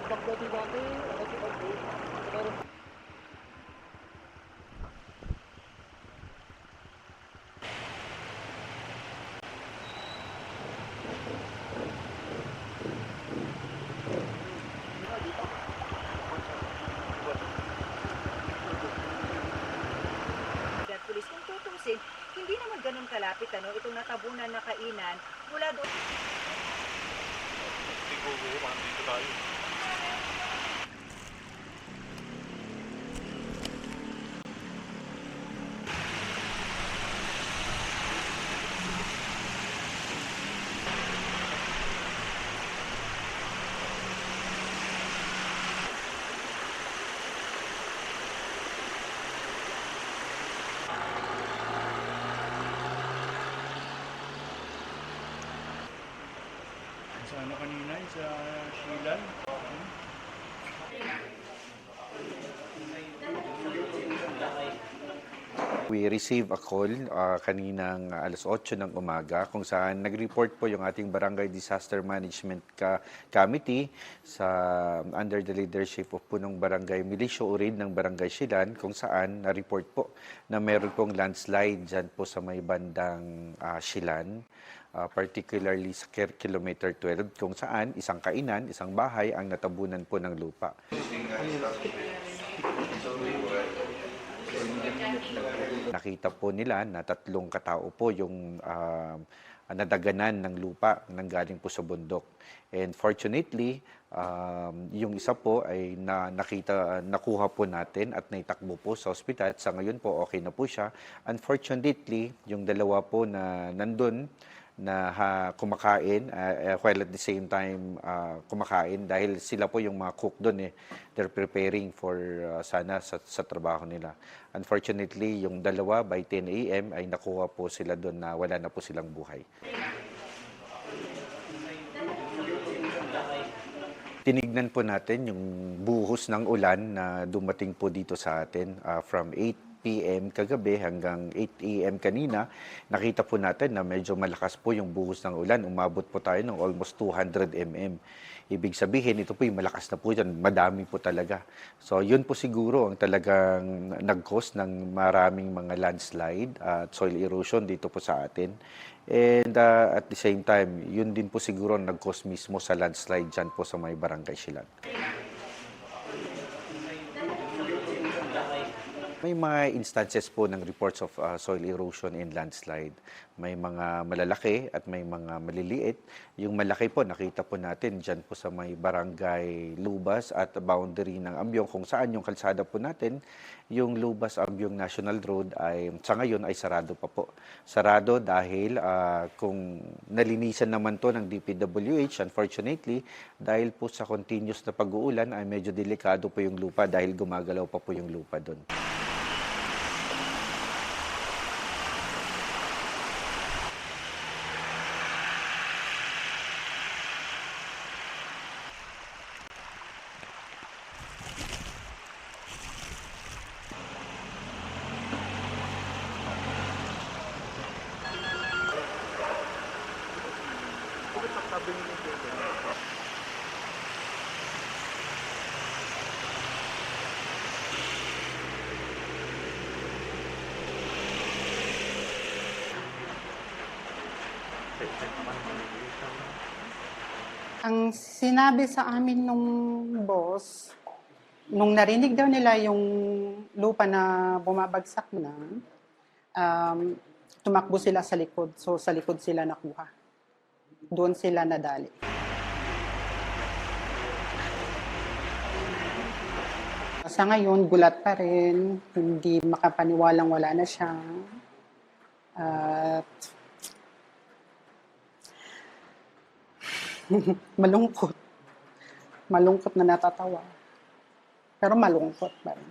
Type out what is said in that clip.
Pulis, kung tutusin, hindi naman ganun kalapit itong natabunan na kainan mula doon. Siguro, dito tayo. Sa ano kanina, sa Shilan. We received a call kaninang alas 8 ng umaga kung saan nag-report po yung ating Barangay Disaster Management Committee sa under the leadership of punong Barangay Milicio Urid ng Barangay Shilan kung saan na-report po na meron pong landslide dyan po sa may bandang Shilan. Particularly sa kilometer 12 kung saan isang kainan, isang bahay ang natabunan po ng lupa. Nakita po nila na 3 katao po yung nadaganan ng lupa nang galing po sa bundok. And fortunately, yung isa po ay nakuha po natin at naitakbo po sa ospital. Sa ngayon po, okay na po siya. Unfortunately, yung dalawa po na nandun, na kumakain, while at the same time kumakain dahil sila po yung mga cook doon they're preparing for sana sa trabaho nila. Unfortunately, yung dalawa by 10 a.m. ay nakuha po sila doon na wala na po silang buhay. Tinignan po natin yung buhos ng ulan na dumating po dito sa atin from 8 p.m. kagabi hanggang 8 a.m. kanina. Nakita po natin na medyo malakas po yung buhos ng ulan. Umabot po tayo ng almost 200 mm. Ibig sabihin, ito po yung malakas na po yan. Madami po talaga. So, yun po siguro ang talagang nag-cause ng maraming mga landslide at soil erosion dito po sa atin. And at the same time, yun din po siguro nag-cause mismo sa landslide dyan po sa may Barangay Shilan. May mga instances po ng reports of soil erosion and landslide. May mga malalaki at may mga maliliit. Yung malaki po, nakita po natin dyan po sa may Barangay Lubas at boundary ng Ambyong kung saan yung kalsada po natin, yung Lubas-Ambyong National Road ay sa ngayon ay sarado pa po. Sarado dahil kung nalinisan naman to ng DPWH, unfortunately, dahil po sa continuous na pag-uulan ay medyo delikado po yung lupa dahil gumagalaw pa po yung lupa doon. Ang sinabi sa amin nung boss, nung narinig daw nila yung lupa na bumabagsak na, tumakbo sila sa likod. So, sa likod sila nakuha. Doon sila nadali. Sa ngayon, gulat pa rin. Hindi makapaniwalang wala na siya. At malungkot. Malungkot na natatawa. Pero malungkot pa rin.